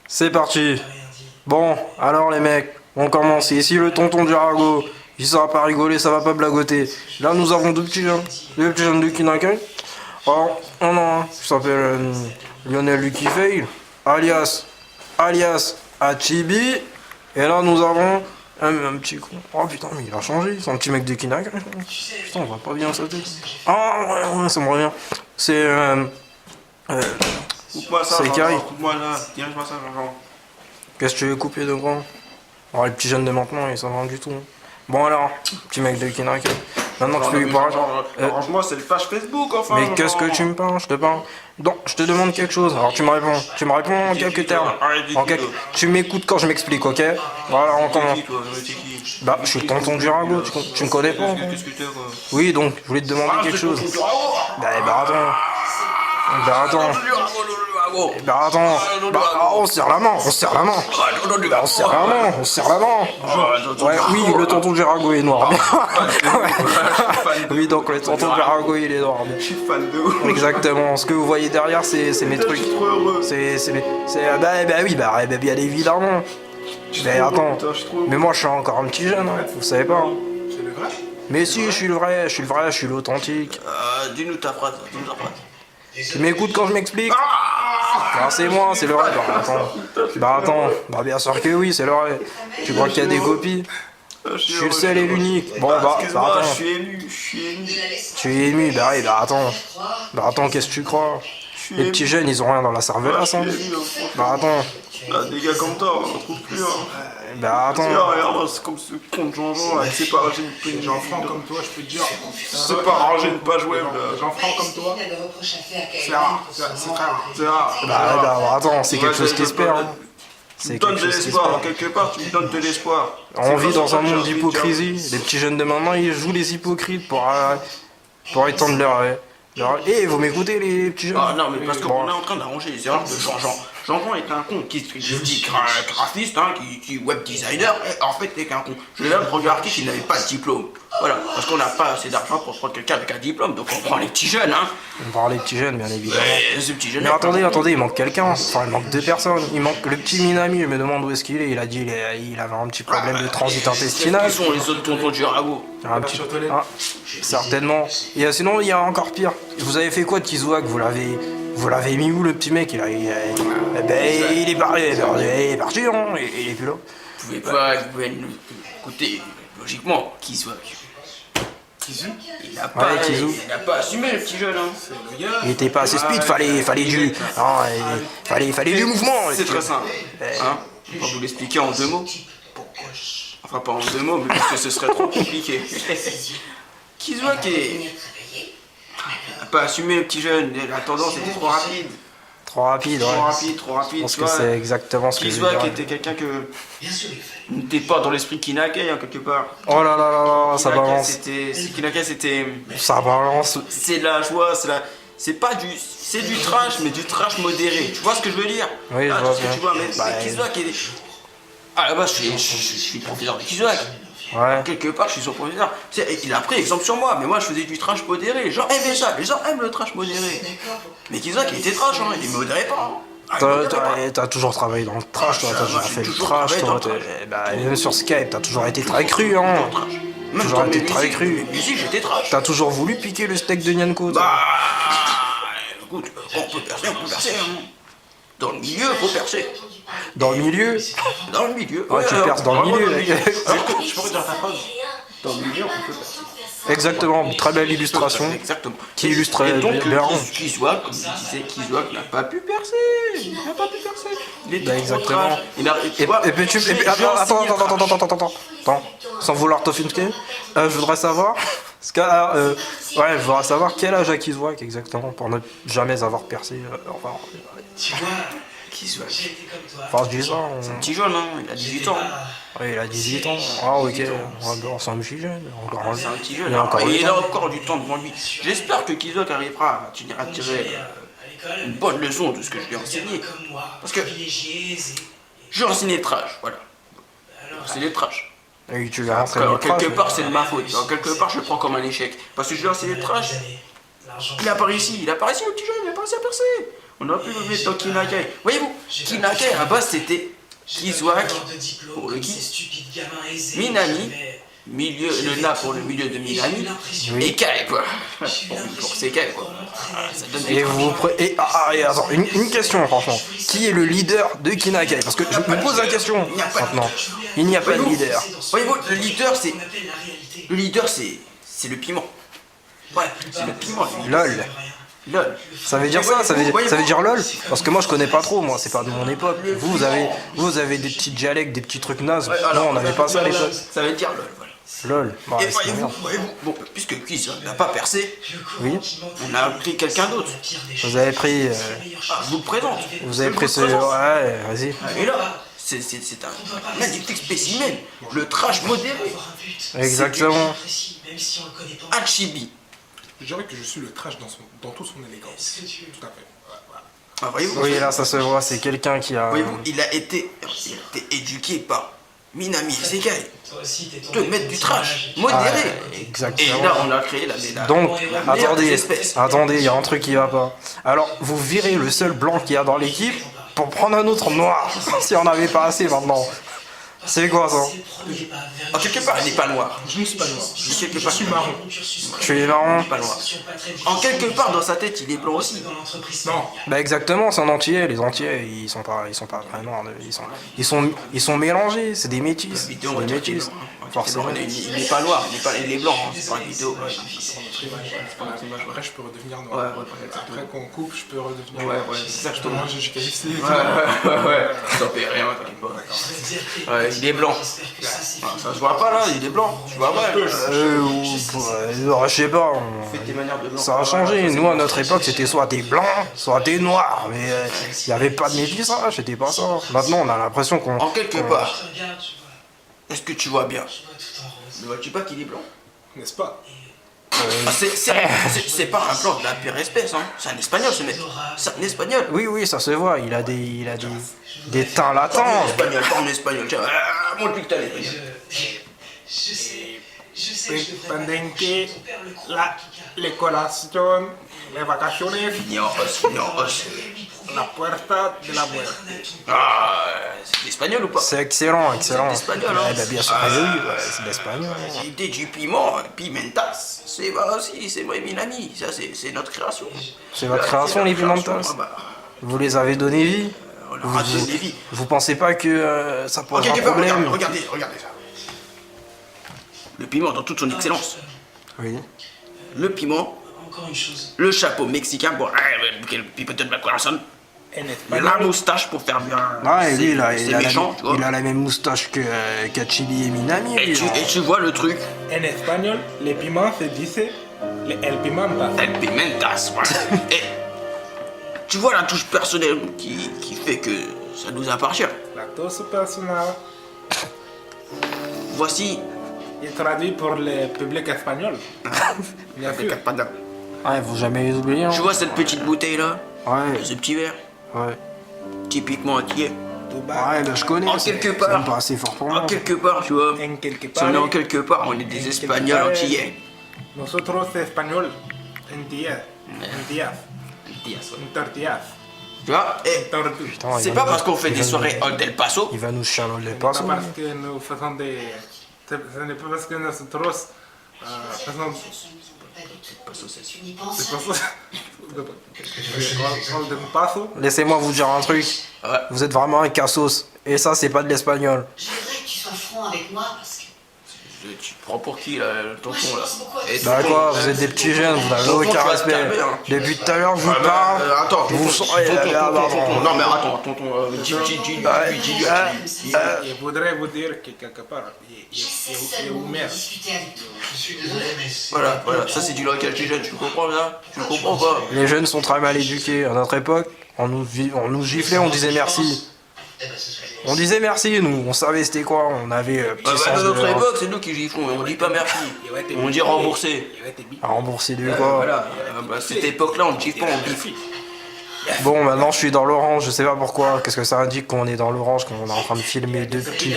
C'est parti. Bon, alors les mecs, on commence. Et ici le tonton du ragot, il sera pas rigoler, ça va pas blagoter. Là nous avons deux petits jeunes de Kinakai. Alors, on a un qui s'appelle Lionel Lucky Fail, alias Achibi. Et là nous avons un petit con. Oh putain, mais il a changé, c'est un petit mec de Kinakai. Putain, on va pas bien sauter. Ah ouais, ça me revient. C'est Coupe-moi ça, c'est Kai. coupe-moi là, dirige-moi ça, Jean-Jean. Qu'est-ce que tu veux couper de grand? Alors les petits jeunes de maintenant, ils savent rien du tout. Bon alors, petit mec de Kinaki. Maintenant tu peux lui parler. Arrange-moi, c'est le page Facebook enfin. Mais qu'est-ce que tu me parles? Je te parle. Non, je te demande quelque chose. Alors tu me réponds. Tu me réponds en quelques termes. Tu m'écoutes quand je m'explique, ok? Voilà, on commence. Bah, je suis tonton du ragot, tu me connais pas? Qu'est-ce que t'es quoi? Oui, donc, je voulais te demander quelque chose. Bah attends. Bah attends. Bah attends. Bah, on serre la main, on serre la main. Bah, on serre la main, on serre la main. Ouais, oui, le tonton du ragot est noir. Oui, donc le tonton du ragot il est noir. Je suis fan de ouf. Exactement, ce que vous voyez derrière, c'est mes trucs. Bah oui, bah bien évidemment. Mais attends, mais moi je suis encore un petit jeune, hein, vous savez pas. C'est le vrai? Mais si, je suis le vrai, je suis l'authentique. Dis-nous ta phrase, dis-nous ta phrase. Tu m'écoutes quand je m'explique? Ah, c'est moi, c'est le vrai. Bah attends, bah bien sûr que oui, c'est le vrai. Tu crois qu'il y a des copies? Je suis le seul et l'unique. Bon, bah excuse-moi, attends. je suis ému. Tu es ému, bah oui, bah attends. Bah attends, qu'est-ce que tu crois? Les petits jeunes, ils ont rien dans la cervelasse, hein. Bah attends. Des gars comme toi, on en trouve plus, hein. Bah attends. Regarde, c'est comme ce con de Jean-Jean là, qui sait pas ranger une Jean-Franc comme toi, je peux te dire. C'est pas ranger une page web là. Jean-Franc comme toi, c'est rare, c'est très rare. C'est rare. Bah attends, c'est quelque chose qui se perd. Hein. Tu me donnes de l'espoir, quelque part, tu me donnes de l'espoir. On vit dans un monde d'hypocrisie. Les petits jeunes de maintenant, ils jouent les hypocrites pour étendre leur... Eh, vous m'écoutez les petits jeunes? Ah non, mais parce qu'on est en train d'arranger les erreurs de Jean-Jean. Jean-Jean est un con qui se dit graphiste, hein, qui web designer, et en fait n'est qu'un con. Je viens de regarder qu'il n'avait pas de diplôme. Voilà, parce qu'on n'a pas assez d'argent pour prendre quelqu'un avec un diplôme, donc on prend les petits jeunes, hein. On prend les petits jeunes, bien évidemment. Ce petit jeune. Mais attendez, il manque quelqu'un. Enfin, il manque deux personnes. Il manque le petit Minami, je me demande où est-ce qu'il est. Il a dit il avait un petit problème de transit intestinal. Qui sont les autres tontons du ragot? Un petit... Ah, certainement. Et sinon, il y a encore pire. Vous avez fait quoi de Kizuak? Vous l'avez mis où le petit mec? Il est parti, hein. Il est plus là. Vous pouvez nous écouter, logiquement, qui soit. Il n'a pas assumé le petit jeune, hein. Il était pas assez speed, fallait du... Non, fallait du mouvement. C'est très simple. Hein, on va vous l'expliquer en deux mots. Enfin, pas en deux mots, mais parce que ce serait trop compliqué. Kizuak n'a pas assumé le petit jeune, la tendance était trop rapide. Trop rapide, ouais. Trop rapide. Je pense que c'est exactement ce que je veux Kizuak dire. était quelqu'un que... n'était pas dans l'esprit Kinakai, hein, quelque part. Oh là là là là, ça balance. Kinakai, c'était... Ça balance. C'est la joie, c'est pas du... C'est du trash, mais du trash modéré. Tu vois ce que je veux dire? Oui, je vois ce que bien. tu vois, mais Kizuak est... Ah là-bas, je suis le professeur de Kizuak. Ouais. Quelque part, je suis son professeur. Il a pris exemple sur moi, mais moi je faisais du trash modéré. Les gens aimaient ça, les gens aiment le trash modéré. Mais Kizuak, il était trash, hein, il modérait pas. T'as toujours travaillé dans le trash, toi, t'as toujours fait le trash, toi. Même sur Skype, t'as toujours été très cru, hein. Toujours été très cru. Musique, j'étais trash. T'as toujours voulu piquer le steak de Nyanko, toi. Bah, écoute, quand on peut percer, hein. Dans le milieu, faut percer. Dans le milieu? Dans le milieu. Ouais, tu perces dans le milieu, mec. Je pourrais dire ta phrase. Dans le milieu, on peut percer. Exactement, très belle illustration. Exactement. Qui illustre bien. Kizuak, comme je disais, Kizuak n'a pas pu percer. Il n'a pas pu percer. Il était Exactement. trop trash. Et puis attends, sans vouloir t'offusquer, je voudrais savoir, je voudrais savoir quel âge a Kizuak exactement pour ne jamais avoir percé. Tu vois, Kizuak. Enfin, je dis ça. C'est un petit jeune, hein, il a 18 ans. Oui, il a 18 ans. Ah, ok. C'est un petit jeune. C'est un petit jeune. Il a encore du temps devant lui. J'espère que Kizuak arrivera à tirer une bonne leçon de ce que je lui ai enseigné. Parce que j'ai enseigné le trash, voilà. J'ai enseigné le trash. Et tu l'as enseigné le quelque trash, part, c'est de ma faute. Quelque part, je le prends comme un échec. Parce que je lui ai enseigné le trash. Il a pas réussi le petit jeune, il a pas réussi à percer. On aurait pu le mettre dans Kinakai. Voyez-vous, Kinakai à la base c'était Kizuak pour le Ki, Minami, le Na pour le milieu de Minami, et Kai quoi. Pour c'est Kai quoi. Ça donne des Et attends, une question franchement. Qui est le leader de Kinakai? Parce que je me pose la question maintenant. Il n'y a pas de leader. Voyez-vous, le leader c'est le piment. Ouais, c'est le piment. LOL. LOL. Ça veut dire ça veut dire LOL? Parce que moi je connais pas trop, moi c'est pas de mon époque. Vous avez des petits dialectes, des petits trucs nazes. Non, on n'avait pas ça à l'époque. Ça veut dire LOL, voilà. LOL. Bah, Et c'est merde. voyez-vous, bon, puisque Quiz n'a pas percé, Oui. on a pris quelqu'un d'autre. Vous avez pris. Ah, je vous le présente. Vous avez Je pris vous ce. le présente. Ouais, vas-y. Et là, c'est un magnifique spécimen, le trash modéré, Exactement. Hachibi. Je dirais que je suis le trash dans toute son élégance. Tout à fait. Ah, voyez-vous, Oui, là ça se voit, c'est quelqu'un qui a. voyez-vous, il a été éduqué par Minami Isekai de mettre du trash modéré. Et Exactement. là, on a créé la Donc, meilleure des espèces. attendez, il y a un truc qui va pas. Alors, vous virez le seul blanc qu'il y a dans l'équipe pour prendre un autre noir, si on n'avait pas assez maintenant. C'est quoi ça? En quelque part, il n'est pas noir. Je ne suis pas noir. Quelque Je part, suis marron. Tu es marrant? pas noir. En quelque part, dans sa tête, il est blanc aussi. Non. Bah exactement, c'est un entier. Les entiers, ils sont pas très noirs. Ils sont mélangés. C'est des métis. C'est Vidéo, on va des dire qu'il est métis. blanc. Forcément. Il n'est pas noir, il est blanc, hein, c'est pas une vidéo. Après, je peux redevenir Ouais, noir. ouais, Après qu'on coupe, je peux redevenir ouais, noir. ouais, Je peux exactement. manger du KFC. Ouais. Ça fait rien, t'inquiète pas. Ouais, il est blanc. Ça se voit pas là, il est blanc. Tu vois pas. Je sais pas. Fais tes manières de blanc. Ça a changé. Nous, à notre époque, c'était soit des blancs, soit des noirs. Mais il n'y avait pas de métissage, c'était pas ça. Maintenant, on a l'impression qu'on. En quelque part, est-ce que tu vois bien? Ne vois-tu pas qu'il est blanc? N'est-ce pas? Ah, c'est pas un blanc de la pire espèce, hein. C'est un espagnol ce mec. C'est un espagnol. Oui, ça se voit. Il a des teints latents. Parle en espagnol, tiens. Montre-lui que t'as l'espagnol. Pendente la colación, las vacaciones, Ni en os. la puerta de la muerte. Ah, c'est l'espagnol ou pas? C'est excellent. C'est l'espagnol, hein. Eh ben, bien sûr, oui, ouais, c'est l'espagnol. L'idée du piment, pimentas, c'est bah aussi, c'est moi et Minami, ça c'est notre création. C'est votre création, les pimentas. Ah bah, Vous les avez donné vie. on leur a donné vie. Vous pensez pas que ça pose un Regardez, problème? regardez ça. Le piment dans toute son excellence. Oui. Le piment, Encore une chose. le chapeau mexicain pour quel pipote de corazon. En La espagnol, moustache pour faire bien. Ah, et lui, c'est méchant, tu vois. il a la même moustache que Chibi et Minami. Et lui, hein. tu vois le truc, en espagnol, le piment se dice el pimenta. el pimentas, voilà. Et tu vois la touche personnelle qui fait que ça nous appartient. Lactose personal Voici est traduit pour le public espagnol. Bien avec sûr. quatre pattes. Ouais, faut jamais les oublier. Hein. Tu vois cette petite bouteille là, Ouais, ce petit verre, ouais. typiquement antillais. Ouais, bah, je connais. En c'est- quelque c'est part. même pas assez fort pour moi. En quelque part, tu vois. En quelque Si on est en part, quelque part, on est des Espagnols antillais. nosotros español, entías, tortillas, Tu vois. Et tortillas. Putain, c'est il pas va- parce qu'on fait il des va- soirées Old El Paso. Il va nous charloter les C'est passes. pas parce que nous faisons des... Ce n'est pas parce que nosotros faisons... Tu n'y penses C'est pas. pas ça. Rol de paso. Laissez-moi vous dire un truc. Ouais. Vous êtes vraiment un cassos. Et ça, c'est pas de l'espagnol. Je voudrais que tu sois franc avec moi parce que. Tu prends pour qui là, le tonton là? Et Bah tonton, quoi, vous êtes des petits jeunes, vous n'avez Tonton, tu aucun vas te respect. calmer, hein. Depuis tout à l'heure, je vous Ah bah, parle. attends, Vous tonton, sentez- tonton. Non mais attends, tonton, dis-lui. Je voudrais vous dire que quelque part, J'essaie il est seulement de ouvert. discuter avec toi. Je suis désolé, mais c'est... Voilà, ça c'est du langage des jeunes, tu comprends là? Tu le comprends pas? Les jeunes sont très mal éduqués. À notre époque, on nous giflait, on disait merci. Eh ben, ce serait... On disait merci, nous. On savait c'était quoi. On avait petit Ah bah, sens de notre de époque, c'est nous qui giflons, on dit pas merci. On dit rembourser. à rembourser du quoi. Voilà, bah, cette époque-là, on ne gifle pas, on gifle. Bon, maintenant je suis dans l'orange. Je sais pas pourquoi. Qu'est-ce que ça indique qu'on est dans l'orange, qu'on est en train de filmer deux petits.